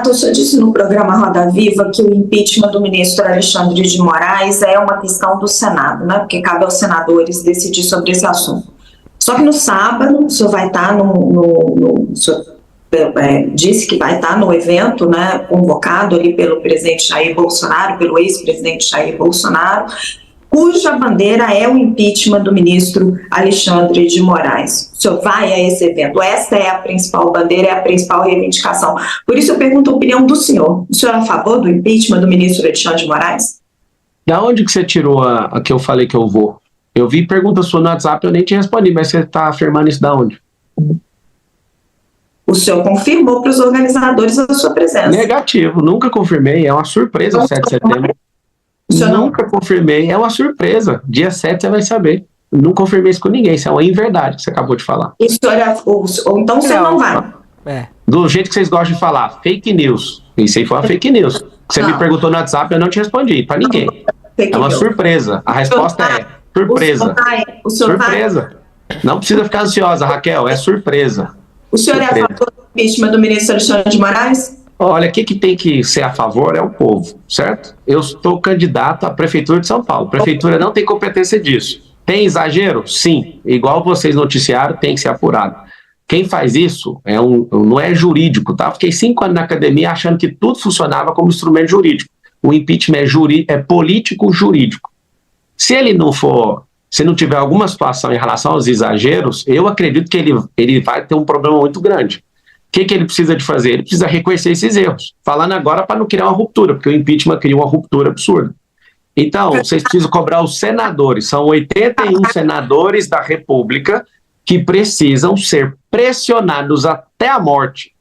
Renato, o senhor disse no programa Roda Viva que o impeachment do ministro Alexandre de Moraes é uma questão do Senado, né? Porque cabe aos senadores decidir sobre esse assunto. Só que no sábado, o senhor vai estar o senhor, disse que vai estar no evento, né, convocado ali pelo presidente Jair Bolsonaro, pelo ex-presidente Jair Bolsonaro, cuja bandeira é o impeachment do ministro Alexandre de Moraes. O senhor vai a esse evento? Essa é a principal bandeira, é a principal reivindicação. Por isso eu pergunto a opinião do senhor. O senhor é a favor do impeachment do ministro Alexandre de Moraes? Da onde que você tirou a que eu falei que eu vou? Eu vi pergunta sua no WhatsApp, eu nem te respondi, mas você está afirmando isso da onde? O senhor confirmou para os organizadores a sua presença. Negativo, nunca confirmei, é uma surpresa o 7 de setembro. Nunca confirmei, é uma surpresa. Dia 7 você vai saber. Não confirmei isso com ninguém, isso é uma inverdade que você acabou de falar. Ou então o senhor não vai. Do jeito que vocês gostam de falar, fake news. Isso aí foi uma fake news. Você me perguntou no WhatsApp, eu não te respondi, para ninguém. É uma surpresa. A resposta é surpresa. Surpresa. Não precisa ficar ansiosa, Raquel, é surpresa. O senhor é a favor do impeachment do ministro Alexandre de Moraes? Olha, quem que tem que ser a favor é o povo, certo? Eu estou candidato à Prefeitura de São Paulo. A Prefeitura não tem competência disso. Tem exagero? Sim. Igual vocês noticiaram, tem que ser apurado. Quem faz isso não é jurídico, tá? Fiquei 5 anos na academia achando que tudo funcionava como instrumento jurídico. O impeachment é político-jurídico. Se ele não for, se não tiver alguma situação em relação aos exageros, eu acredito que ele vai ter um problema muito grande. O que ele precisa de fazer? Ele precisa reconhecer esses erros. Falando agora para não criar uma ruptura, porque o impeachment cria uma ruptura absurda. Então, vocês precisam cobrar os senadores. São 81 senadores da República que precisam ser pressionados até a morte.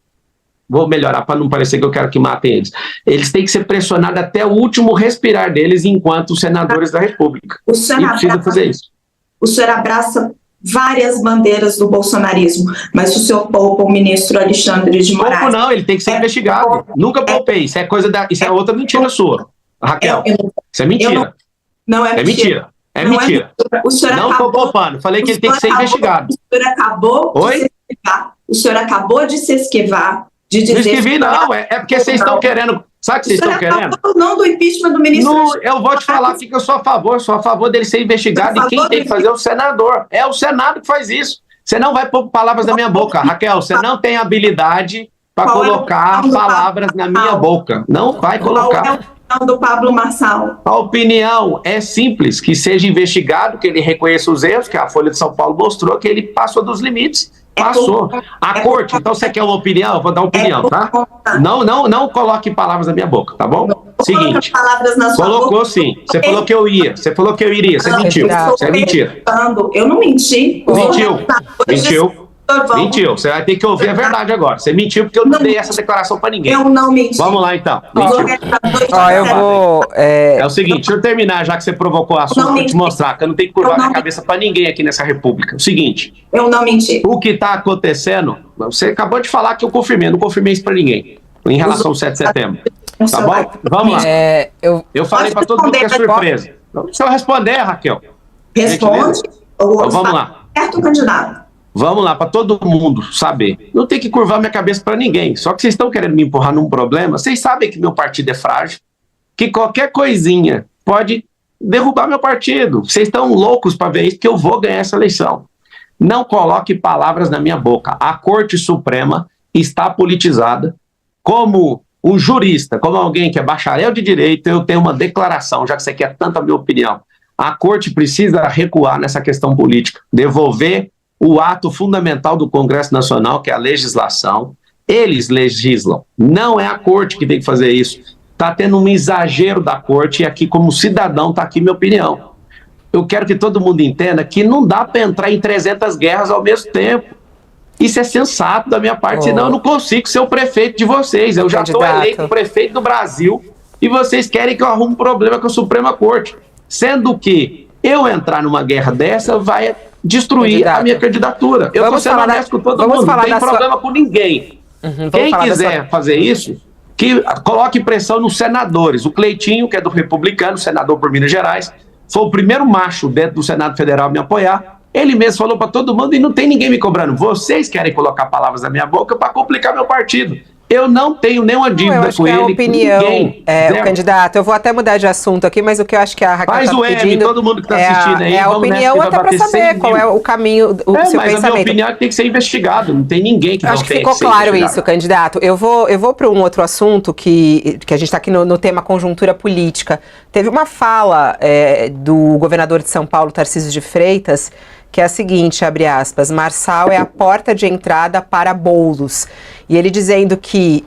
Vou melhorar para não parecer que eu quero que matem eles. Eles têm que ser pressionados até o último respirar deles enquanto senadores da República. E precisam fazer isso. O senhor abraça várias bandeiras do bolsonarismo, mas o senhor poupa o ministro Alexandre de Moraes. Pouco não, ele tem que ser investigado. Nunca poupei, isso é outra mentira sua, Raquel. Isso é mentira. Não é mentira. É mentira. O senhor não estou poupando, falei que ele tem que ser investigado. O senhor acabou de se esquivar de dizer... Não esquivi não, é porque vocês estão querendo... Sabe o que vocês estão querendo? Não do impeachment do ministro... Não, eu vou te falar que eu sou a favor dele ser investigado, e quem tem que fazer é o senador. É o Senado que faz isso. Você não vai pôr palavras na minha boca, Raquel, você não tem habilidade para colocar palavras na minha boca. Não vai colocar. Qual é a opinião do Pablo Marçal? A opinião é simples, que seja investigado, que ele reconheça os erros, que a Folha de São Paulo mostrou que ele passou dos limites. Passou. A corte, então você quer uma opinião? Eu vou dar uma opinião, tá? Não coloque palavras na minha boca, tá bom? Seguinte. Colocou sim. Você falou que eu ia. Você falou que eu iria. Você mentiu. Isso é mentira. Eu não menti. Mentiu. Você vai ter que ouvir a verdade agora. Você mentiu porque eu não dei essa declaração pra ninguém. Eu não menti. Vamos lá, então. Mentiu. É o seguinte, deixa eu terminar, já que você provocou o assunto, pra te mostrar que eu não tenho que curvar minha cabeça pra ninguém aqui nessa república. O seguinte. Eu não menti. O que tá acontecendo, você acabou de falar que eu confirmei, não confirmei isso pra ninguém, em relação ao 7 de setembro. Tá bom? Vamos lá. Eu falei pra todo mundo que é surpresa. Deixa eu responder, Raquel. Responde. Então, vamos lá. Certo, candidato. Vamos lá, para todo mundo saber. Não tem que curvar minha cabeça para ninguém. Só que vocês estão querendo me empurrar num problema. Vocês sabem que meu partido é frágil, que qualquer coisinha pode derrubar meu partido. Vocês estão loucos para ver isso, que eu vou ganhar essa eleição. Não coloque palavras na minha boca. A Corte Suprema está politizada. Como um jurista, como alguém que é bacharel de direito, eu tenho uma declaração, já que você quer tanto a minha opinião. A Corte precisa recuar nessa questão política, devolver o ato fundamental do Congresso Nacional, que é a legislação. Eles legislam, não é a Corte que tem que fazer isso. Está tendo um exagero da Corte, e aqui, como cidadão, está aqui minha opinião. Eu quero que todo mundo entenda que não dá para entrar em 300 guerras ao mesmo tempo. Isso é sensato da minha parte, senão eu não consigo ser o prefeito de vocês. Eu já estou eleito prefeito do Brasil, e vocês querem que eu arrume um problema com a Suprema Corte. Sendo que eu entrar numa guerra dessa vai destruir a minha candidatura. Eu estou sendo honesto com todo mundo, não tem problema com ninguém. Quem quiser fazer isso, que coloque pressão nos senadores. O Cleitinho, que é do Republicano, senador por Minas Gerais, foi o primeiro macho dentro do Senado Federal a me apoiar. Ele mesmo falou para todo mundo e não tem ninguém me cobrando. Vocês querem colocar palavras na minha boca para complicar meu partido. Eu não tenho nenhuma Não, eu dívida acho com que é a ele, com opinião, ninguém. o Zero. candidato. Eu vou até mudar de assunto aqui, mas o que eu acho que a Raquel Faz está o M, pedindo todo mundo que está é assistindo aí, a vamos nessa que opinião, vai até para bater 100 saber qual mil. é o caminho, o seu Mas a minha pensamento. opinião é que tem que ser investigado, não tem ninguém que Eu não acho que tenha ficou ser claro investigado. isso, candidato. Eu vou para um outro assunto que a gente está aqui no tema conjuntura política. Teve uma fala do governador de São Paulo, Tarcísio de Freitas, que é a seguinte, abre aspas, Marçal é a porta de entrada para bolos. E ele dizendo que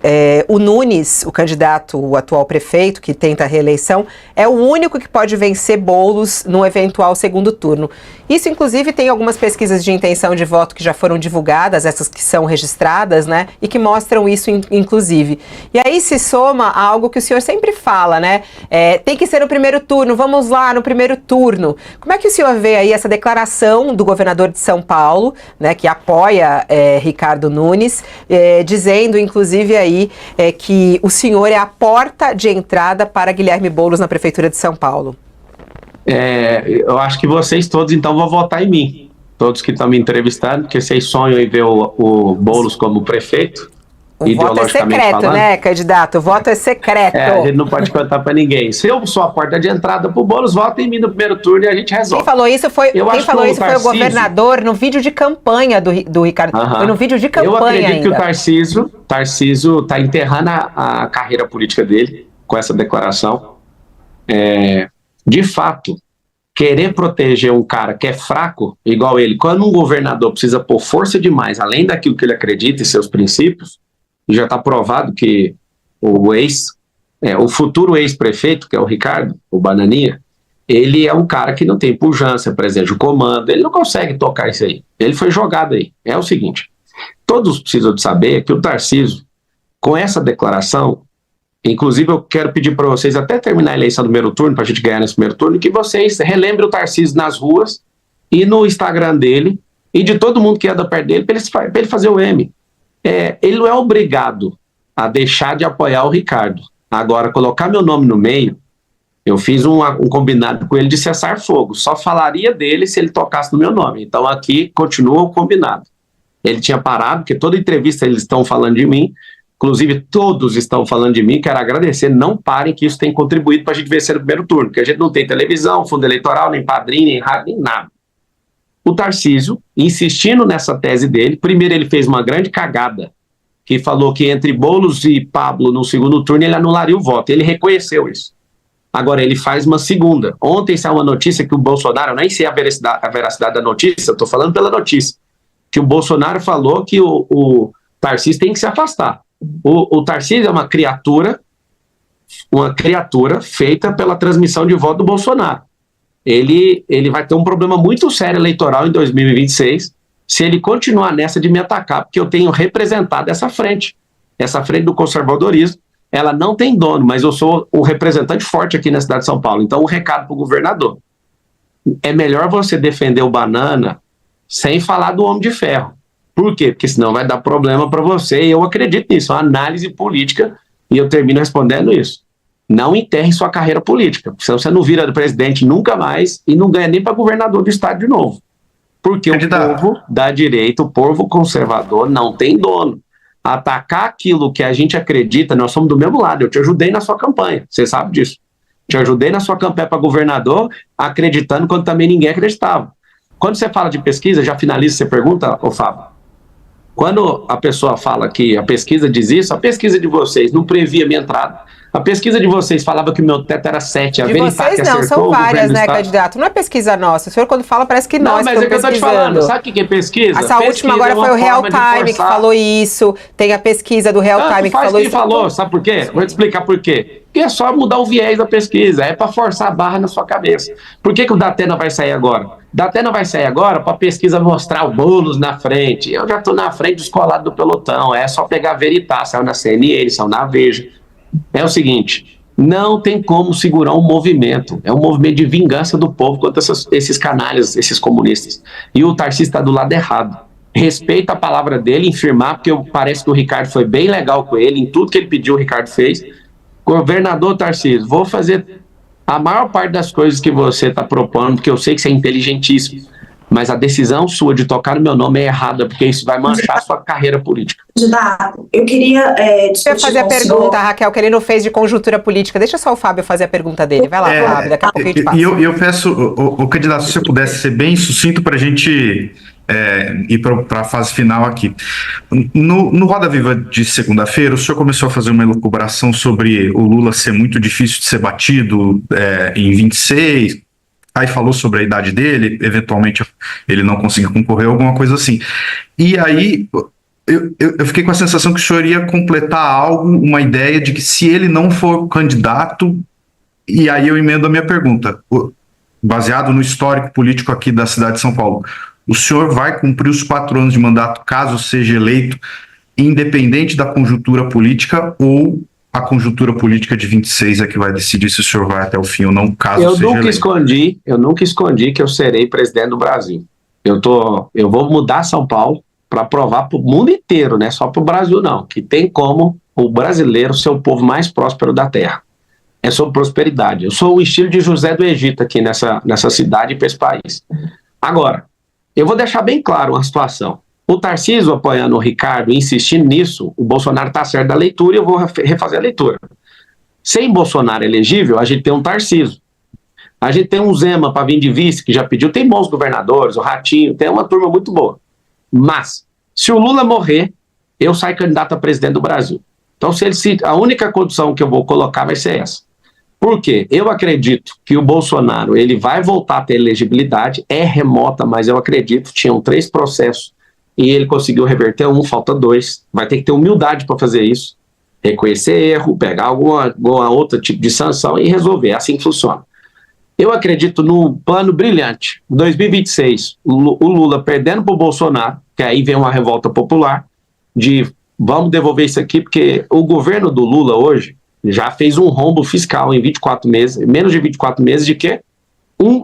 o Nunes, o candidato, o atual prefeito, que tenta a reeleição, é o único que pode vencer Boulos no eventual segundo turno. Isso, inclusive, tem algumas pesquisas de intenção de voto que já foram divulgadas, essas que são registradas, né? E que mostram isso, inclusive. E aí se soma a algo que o senhor sempre fala, né? Tem que ser no primeiro turno, vamos lá, no primeiro turno. Como é que o senhor vê aí essa declaração do governador de São Paulo, né, que apoia Ricardo Nunes, dizendo, inclusive, aí que o senhor é a porta de entrada para Guilherme Boulos na Prefeitura de São Paulo? Eu acho que vocês todos, então, vão votar em mim. Todos que estão me entrevistando, porque vocês sonham em ver o Boulos como prefeito, O voto é secreto, falando. né, candidato? O voto é secreto. A gente não pode contar para ninguém. Se eu sou a porta de entrada para o Boulos, votem em mim no primeiro turno e a gente resolve. Quem falou isso foi o governador no vídeo de campanha do Ricardo. Foi no vídeo de campanha. Eu acredito ainda. que o Tarcísio está enterrando a carreira política dele com essa declaração. De fato, querer proteger um cara que é fraco, igual ele, quando um governador precisa pôr força demais, além daquilo que ele acredita e seus princípios, já está provado que o futuro ex-prefeito, que é o Ricardo, o Bananinha, ele é um cara que não tem pujança, presente o comando, ele não consegue tocar isso aí. Ele foi jogado aí. É o seguinte, todos precisam de saber que o Tarcísio, com essa declaração, inclusive eu quero pedir para vocês, até terminar a eleição do primeiro turno, para a gente ganhar nesse primeiro turno, que vocês relembrem o Tarcísio nas ruas e no Instagram dele, e de todo mundo que anda perto dele, para ele fazer o M. Ele não é obrigado a deixar de apoiar o Ricardo. Agora, colocar meu nome no meio, eu fiz um combinado com ele de cessar fogo. Só falaria dele se ele tocasse no meu nome. Então, aqui continua o combinado. Ele tinha parado, porque toda entrevista eles estão falando de mim, inclusive todos estão falando de mim, quero agradecer, não parem que isso tem contribuído para a gente vencer no primeiro turno, porque a gente não tem televisão, fundo eleitoral, nem padrinho, nem rádio, nem nada. O Tarcísio, insistindo nessa tese dele, primeiro ele fez uma grande cagada, que falou que entre Boulos e Pablo no segundo turno ele anularia o voto, ele reconheceu isso. Agora ele faz uma segunda. Ontem saiu uma notícia que o Bolsonaro, eu nem sei a veracidade da notícia, eu estou falando pela notícia, que o Bolsonaro falou que o Tarcísio tem que se afastar. O Tarcísio é uma criatura feita pela transmissão de voto do Bolsonaro. Ele vai ter um problema muito sério eleitoral em 2026 se ele continuar nessa de me atacar, porque eu tenho representado essa frente do conservadorismo. Ela não tem dono, mas eu sou o representante forte aqui na cidade de São Paulo. Então, um recado para o governador. É melhor você defender o Banana sem falar do Homem de Ferro. Por quê? Porque senão vai dar problema para você, e eu acredito nisso, uma análise política, e eu termino respondendo isso. Não enterre sua carreira política, senão você não vira presidente nunca mais e não ganha nem para governador do estado de novo. Porque o povo da direita, o povo conservador não tem dono. Atacar aquilo que a gente acredita, nós somos do mesmo lado, eu te ajudei na sua campanha, você sabe disso. Te ajudei na sua campanha para governador, acreditando quando também ninguém acreditava. Quando você fala de pesquisa, já finaliza, você pergunta, Fábio, quando a pessoa fala que a pesquisa diz isso, a pesquisa de vocês não previa minha entrada. A pesquisa de vocês falava que o meu teto era 7. A de vocês não, são várias, né, candidato? Não é pesquisa nossa. O senhor, quando fala, parece que nós estamos pesquisando. Não, mas é que eu estou te falando. Sabe o que é pesquisa? Essa última agora foi o Real Time que falou isso. Tem a pesquisa do Real Time que falou isso. Falou, sabe por quê? Vou te explicar por quê. Porque é só mudar o viés da pesquisa. É para forçar a barra na sua cabeça. Por que o Datena vai sair agora? Datena vai sair agora para a pesquisa mostrar o Boulos na frente. Eu já estou na frente dos colados do pelotão. É só pegar a Veritá. Saiu na CNN, saiu na Veja. É o seguinte... Não tem como segurar um movimento. É um movimento de vingança do povo contra esses canalhas, esses comunistas. E o Tarcísio está do lado errado. Respeita a palavra dele em firmar, porque parece que o Ricardo foi bem legal com ele, em tudo que ele pediu o Ricardo fez. Governador Tarcísio, vou fazer a maior parte das coisas que você está propondo, porque eu sei que você é inteligentíssimo. mas a decisão sua de tocar no meu nome é errada, porque isso vai manchar a sua carreira política. Candidato, eu queria Deixa eu fazer a pergunta, Raquel, que ele não fez de conjuntura política. Deixa só o Fábio fazer a pergunta dele. Vai lá, Fábio, daqui a pouco a gente passa. E eu peço, o candidato, se você pudesse ser bem sucinto para a gente ir para a fase final aqui. No Roda Viva de segunda-feira, o senhor começou a fazer uma elucubração sobre o Lula ser muito difícil de ser batido em 26, aí falou sobre a idade dele, eventualmente ele não conseguiu concorrer, alguma coisa assim. E aí eu fiquei com a sensação que o senhor ia completar algo, uma ideia de que se ele não for candidato, e aí eu emendo a minha pergunta, baseado no histórico político aqui da cidade de São Paulo, o senhor vai cumprir os 4 anos de mandato caso seja eleito, independente da conjuntura política, ou a conjuntura política de 26 é que vai decidir se o senhor vai até o fim ou não, caso seja eleito? Eu nunca escondi que eu serei presidente do Brasil. Eu vou mudar São Paulo para provar para o mundo inteiro, não é só para o Brasil não, que tem como o brasileiro ser o povo mais próspero da terra. É sobre prosperidade. Eu sou o estilo de José do Egito aqui nessa cidade e para esse país. Agora, eu vou deixar bem claro uma situação. O Tarcísio apoiando o Ricardo, insistindo nisso, o Bolsonaro está certo da leitura e eu vou refazer a leitura. Sem Bolsonaro elegível, a gente tem um Tarcísio. A gente tem um Zema para vir de vice, que já pediu, tem bons governadores, o Ratinho, tem uma turma muito boa. Mas, se o Lula morrer, eu saio candidato a presidente do Brasil. Então, a única condição que eu vou colocar vai ser essa. Por quê? Eu acredito que o Bolsonaro ele vai voltar a ter elegibilidade, é remota, mas eu acredito, tinham 3 processos e ele conseguiu reverter 1, falta 2. Vai ter que ter humildade para fazer isso, reconhecer erro, pegar alguma outro tipo de sanção e resolver. É assim que funciona. Eu acredito num plano brilhante. Em 2026, o Lula perdendo para o Bolsonaro, que aí vem uma revolta popular, de vamos devolver isso aqui, porque o governo do Lula hoje já fez um rombo fiscal em 24 meses, menos de 24 meses, de quê?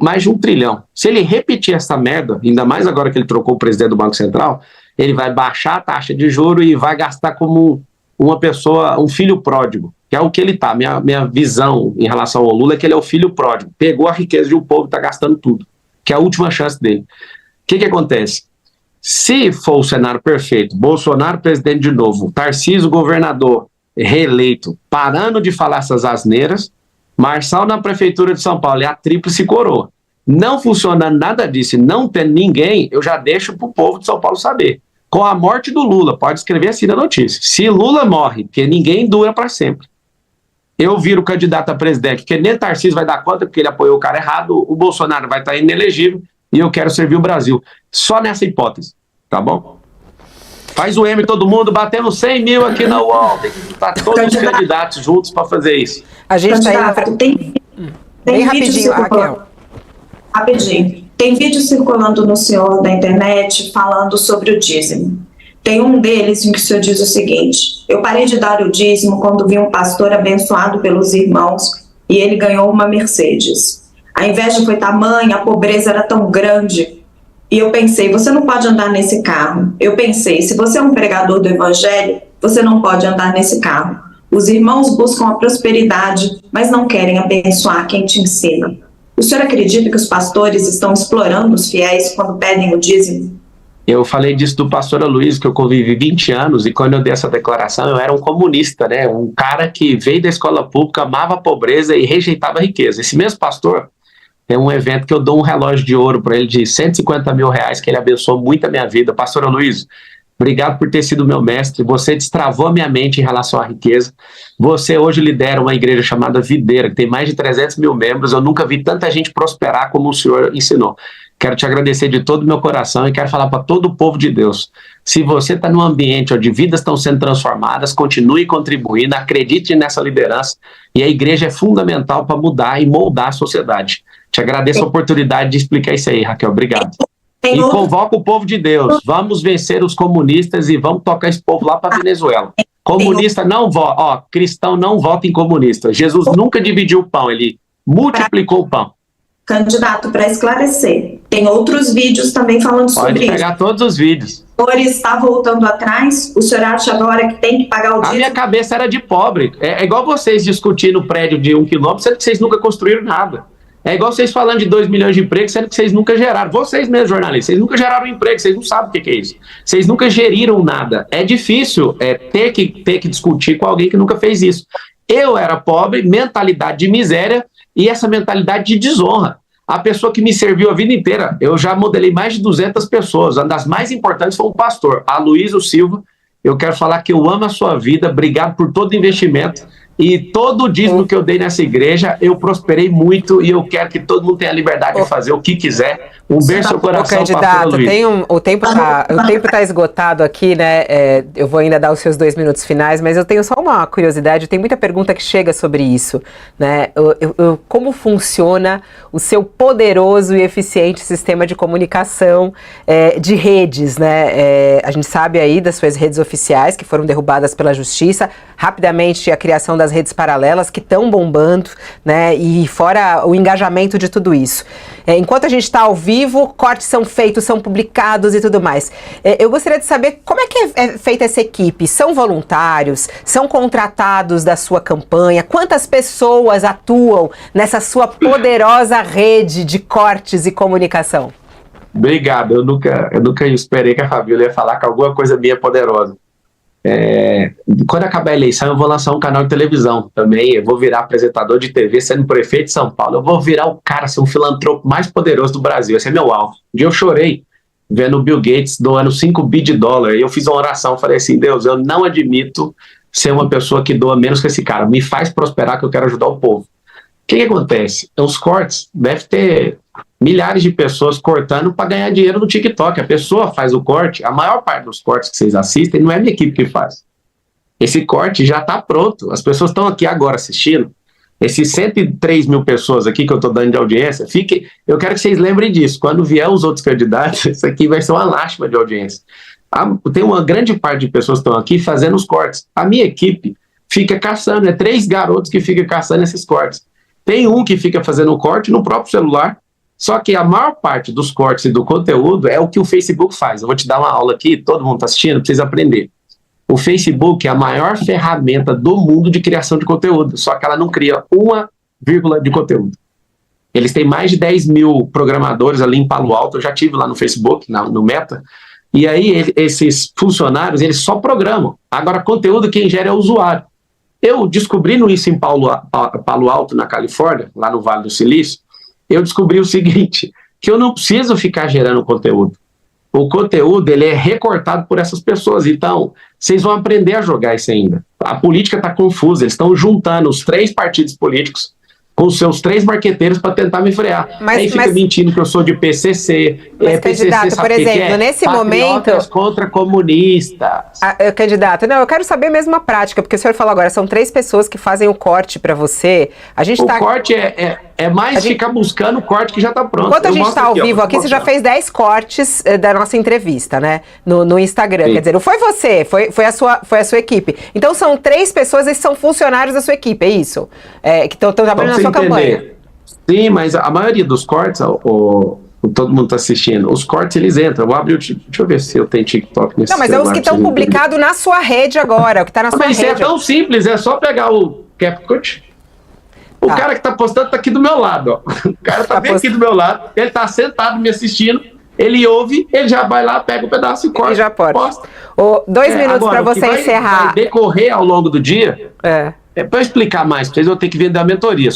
Mais de 1 trilhão. Se ele repetir essa merda, ainda mais agora que ele trocou o presidente do Banco Central, ele vai baixar a taxa de juros e vai gastar como uma pessoa, um filho pródigo, que é o que ele tá. Minha visão em relação ao Lula é que ele é o filho pródigo. Pegou a riqueza de um povo e tá gastando tudo, que é a última chance dele. O que acontece? Se for o cenário perfeito, Bolsonaro presidente de novo, Tarcísio governador, reeleito, parando de falar essas asneiras, Marçal na prefeitura de São Paulo e a tríplice coroa. Não funcionando nada disso e não tendo ninguém, eu já deixo pro povo de São Paulo saber. Com a morte do Lula, pode escrever assim na notícia, se Lula morre, porque ninguém dura para sempre, eu viro candidato a presidente, porque nem Tarcísio vai dar conta, porque ele apoiou o cara errado, o Bolsonaro vai estar inelegível e eu quero servir o Brasil. Só nessa hipótese, tá bom? Faz o M todo mundo, batemos 100 mil aqui na UOL, tem que juntar todos os candidatos juntos para fazer isso. A gente está indo... Tem bem rapidinho, Raquel. Rapidinho. Tem vídeo circulando no senhor da internet falando sobre o dízimo. Tem um deles em que o senhor diz o seguinte: eu parei de dar o dízimo quando vi um pastor abençoado pelos irmãos e ele ganhou uma Mercedes. A inveja foi tamanha, a pobreza era tão grande. E eu pensei, você não pode andar nesse carro. Eu pensei, se você é um pregador do evangelho, você não pode andar nesse carro. Os irmãos buscam a prosperidade, mas não querem abençoar quem te ensina. O senhor acredita que os pastores estão explorando os fiéis quando pedem o dízimo? Eu falei disso do pastor Aloysio, que eu convivi 20 anos, e quando eu dei essa declaração, eu era um comunista, né? Um cara que veio da escola pública, amava a pobreza e rejeitava a riqueza. Esse mesmo pastor, é um evento que eu dou um relógio de ouro para ele de 150 mil reais, que ele abençoou muito a minha vida. Pastor Aloysio, obrigado por ter sido meu mestre. Você destravou a minha mente em relação à riqueza. Você hoje lidera uma igreja chamada Videira, que tem mais de 300 mil membros. Eu nunca vi tanta gente prosperar como o senhor ensinou. Quero te agradecer de todo o meu coração e quero falar para todo o povo de Deus. Se você está num ambiente onde vidas estão sendo transformadas, continue contribuindo, acredite nessa liderança. E a igreja é fundamental para mudar e moldar a sociedade. Te agradeço a oportunidade de explicar isso aí, Raquel. Obrigado. E convoco o povo de Deus. Vamos vencer os comunistas e vamos tocar esse povo lá para a Venezuela. Comunista não vota. Cristão não vota em comunista. Jesus nunca dividiu o pão, ele multiplicou o pão. Candidato, para esclarecer, tem outros vídeos também falando sobre isso. Pode pegar todos os vídeos. O senhor está voltando atrás? O senhor acha agora que tem que pagar o dízimo? A minha cabeça era de pobre. É igual vocês discutindo o prédio de 1 quilômetro, sendo que vocês nunca construíram nada. É igual vocês falando de 2 milhões de empregos, sendo que vocês nunca geraram. Vocês mesmos, jornalistas, vocês nunca geraram emprego, vocês não sabem o que é isso. Vocês nunca geriram nada. É difícil ter que discutir com alguém que nunca fez isso. Eu era pobre, mentalidade de miséria e essa mentalidade de desonra. A pessoa que me serviu a vida inteira, eu já modelei mais de 200 pessoas. Uma das mais importantes foi um pastor, a Luísa Silva. Eu quero falar que eu amo a sua vida, obrigado por todo o investimento. E todo o dízimo que eu dei nessa igreja, eu prosperei muito e eu quero que todo mundo tenha a liberdade de fazer o que quiser. Um beijo no seu coração, candidato, o tempo tá esgotado aqui, né? Eu vou ainda dar os seus 2 minutos finais, mas eu tenho só uma curiosidade, tem muita pergunta que chega sobre isso, né? Como funciona o seu poderoso e eficiente sistema de comunicação de redes, né? A gente sabe aí das suas redes oficiais que foram derrubadas pela justiça, rapidamente a criação das redes paralelas que estão bombando, né? E fora o engajamento de tudo isso. Enquanto a gente está ao vivo, cortes são feitos, são publicados e tudo mais. Eu gostaria de saber como é que é feita essa equipe. São voluntários? São contratados da sua campanha? Quantas pessoas atuam nessa sua poderosa rede de cortes e comunicação? Obrigado. Eu nunca esperei que a Fabíola ia falar que alguma coisa minha é poderosa. Quando acabar a eleição, eu vou lançar um canal de televisão também. Eu vou virar apresentador de TV, sendo prefeito de São Paulo. Eu vou virar o cara, ser um filantropo mais poderoso do Brasil. Esse é meu alvo. Um dia eu chorei vendo o Bill Gates doando 5 bi de dólar. E eu fiz uma oração, falei assim: Deus, eu não admito ser uma pessoa que doa menos que esse cara. Me faz prosperar, que eu quero ajudar o povo. O que acontece? Os cortes, deve ter milhares de pessoas cortando para ganhar dinheiro no TikTok. A pessoa faz o corte, a maior parte dos cortes que vocês assistem não é a minha equipe que faz. Esse corte já está pronto. As pessoas estão aqui agora assistindo. Esses 103 mil pessoas aqui que eu estou dando de audiência, eu quero que vocês lembrem disso. Quando vier os outros candidatos, isso aqui vai ser uma lástima de audiência. Tem uma grande parte de pessoas que estão aqui fazendo os cortes. A minha equipe fica caçando, 3 garotos que ficam caçando esses cortes. Tem um que fica fazendo o corte no próprio celular, só que a maior parte dos cortes e do conteúdo é o que o Facebook faz. Eu vou te dar uma aula aqui, todo mundo está assistindo, precisa aprender. O Facebook é a maior ferramenta do mundo de criação de conteúdo, só que ela não cria uma vírgula de conteúdo. Eles têm mais de 10 mil programadores ali em Palo Alto, eu já tive lá no Facebook, no Meta, e aí esses funcionários, eles só programam. Agora, conteúdo quem gera é o usuário. Eu descobrindo isso em Palo Alto, na Califórnia, lá no Vale do Silício, eu descobri o seguinte, que eu não preciso ficar gerando conteúdo. O conteúdo, ele é recortado por essas pessoas. Então, vocês vão aprender a jogar isso ainda. A política está confusa, eles estão juntando os 3 partidos políticos com os seus 3 marqueteiros para tentar me frear. Aí fica mentindo que eu sou de PCC. Mas, candidato, por exemplo, nesse momento... contra comunistas. Candidato, não, eu quero saber mesmo a prática, porque o senhor falou agora, são 3 pessoas que fazem o corte para você. O corte é mais ficar buscando o corte que já está pronto. Enquanto a gente está ao vivo aqui, você já fez 10 cortes da nossa entrevista, né? No Instagram. Sim. Quer dizer, não foi você, foi a sua equipe. Então são 3 pessoas, esses são funcionários da sua equipe, é isso? Que estão trabalhando na sua campanha. Sim, mas a maioria dos cortes, todo mundo está assistindo, os cortes eles entram. Eu vou abrir deixa eu ver se eu tenho TikTok nesse Não, mas é os que estão publicados na sua rede agora, o que está na sua rede. Mas isso é tão simples, é só pegar o CapCut. O cara que tá postando tá aqui do meu lado, ó. O cara tá bem aqui do meu lado, ele tá sentado me assistindo, ele ouve, ele já vai lá, pega o pedaço e corta. Ele já posta. 2 minutos para você encerrar. Vai decorrer ao longo do dia, para eu explicar mais, pra vocês vão ter que vender a mentoria.